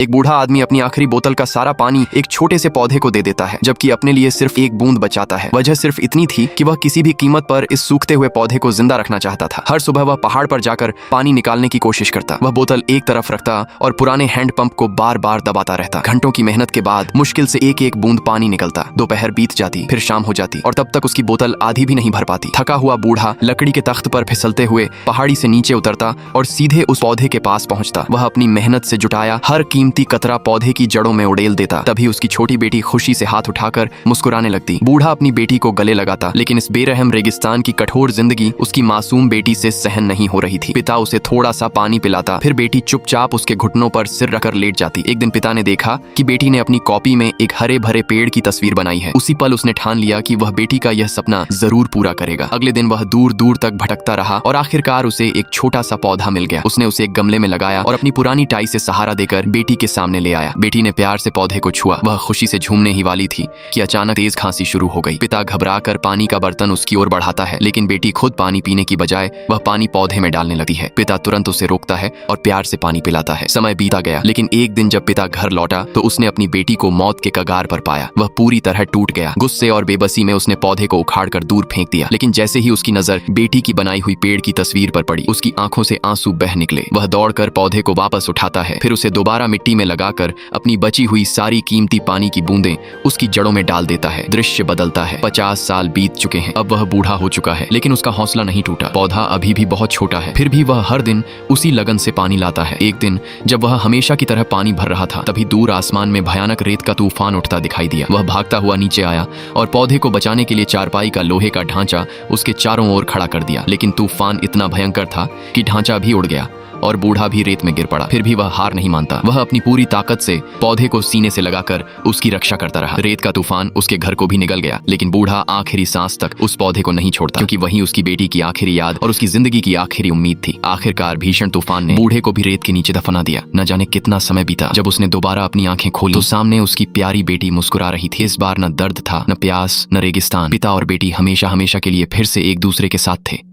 एक बूढ़ा आदमी अपनी आखिरी बोतल का सारा पानी एक छोटे से पौधे को दे देता है, जबकि अपने लिए सिर्फ एक बूंद बचाता है। वजह सिर्फ इतनी थी कि वह किसी भी कीमत पर इस सूखते हुए पौधे को जिंदा रखना चाहता था। हर सुबह वह पहाड़ पर जाकर पानी निकालने की कोशिश करता। वह बोतल एक तरफ रखता और पुराने हैंडपंप को बार बार दबाता रहता। घंटों की मेहनत के बाद मुश्किल से एक एक बूंद पानी निकलता। दोपहर बीत जाती, फिर शाम हो जाती और तब तक उसकी बोतल आधी भी नहीं भर पाती। थका हुआ बूढ़ा लकड़ी के तख्त पर फिसलते हुए पहाड़ी से नीचे उतरता और सीधे उस पौधे के पास पहुंचता। वह अपनी मेहनत से जुटाया हर कीमती कतरा पौधे की जड़ों में उड़ेल देता। तभी उसकी छोटी बेटी खुशी से हाथ उठाकर मुस्कुराने लगती। बूढ़ा अपनी बेटी को गले लगाता, लेकिन इस बेरहम रेगिस्तान की कठोर जिंदगी उसकी मासूम बेटी से सहन नहीं हो रही थी। पिता उसे थोड़ा सा पानी पिलाता, फिर बेटी चुपचाप उसके घुटनों पर सिर रखकर लेट जाती। एक दिन पिता ने देखा कि बेटी ने अपनी कॉपी में एक हरे भरे पेड़ की तस्वीर बनाई है। उसी पल उसने ठान लिया कि वह बेटी का यह सपना जरूर पूरा करेगा। अगले दिन वह दूर दूर तक भटकता रहा और आखिरकार उसे एक छोटा सा पौधा मिल गया। उसने उसे एक गमले में लगाया और अपनी पुरानी टाई से सहारा देकर बेटी के सामने ले आया। बेटी ने प्यार से पौधे को छुआ। वह खुशी से झूमने ही वाली थी कि अचानक तेज खांसी शुरू हो गई। पिता घबराकर पानी का बर्तन उसकी ओर बढ़ाता है, लेकिन बेटी खुद पानी पीने की बजाय वह पानी पौधे में डालने लगती है। पिता तुरंत उसे रोकता है और प्यार से पानी पिलाता है। समय बीता गया, लेकिन एक दिन जब पिता घर लौटा तो उसने अपनी बेटी को मौत के कगार पर पाया। वह पूरी तरह टूट गया। गुस्से और बेबसी में उसने पौधे को उखाड़कर दूर फेंक दिया, लेकिन जैसे ही उसकी नजर बेटी की बनाई हुई पेड़ की तस्वीर पर पड़ी, उसकी आंखों से आंसू बह निकले। वह दौड़कर पौधे को वापस उठाता है, फिर उसे दोबारा मिट्टी में लगाकर अपनी बची हुई सारी कीमती पानी की बूंदें उसकी जड़ों में डाल देता है। दृश्य बदलता है। 50 साल बीत चुके हैं। अब वह बूढ़ा हो चुका है, लेकिन उसका हौसला नहीं टूटा। पौधा अभी भी बहुत छोटा है, फिर भी वह हर दिन उसी लगन से पानी लाता है। एक दिन जब वह हमेशा की तरह पानी भर रहा था, तभी दूर आसमान में भयानक रेत का तूफान उठता दिखाई दिया। वह भागता हुआ नीचे आया और पौधे को बचाने के लिए चारपाई का लोहे का ढांचा उसके चारों ओर खड़ा कर दिया, लेकिन तूफान इतना भयंकर था कि ढांचा भी उड़ गया और बूढ़ा भी रेत में गिर पड़ा। फिर भी वह हार नहीं मानता। वह अपनी पूरी ताकत से पौधे को सीने से लगाकर उसकी रक्षा करता रहा। रेत का तूफान उसके घर को भी निगल गया, लेकिन बूढ़ा आखिरी सांस तक उस पौधे को नहीं छोड़ता, क्योंकि वही उसकी बेटी की आखिरी याद और उसकी जिंदगी की आखिरी उम्मीद थी। आखिरकार भीषण तूफान ने बूढ़े को भी रेत के नीचे दफना दिया। न जाने कितना समय बीता। जब उसने दोबारा अपनी आंखें खोली तो सामने उसकी प्यारी बेटी मुस्कुरा रही थी। इस बार न दर्द था, न प्यास, न रेगिस्तान। पिता और बेटी हमेशा हमेशा के लिए फिर से एक दूसरे के साथ थे।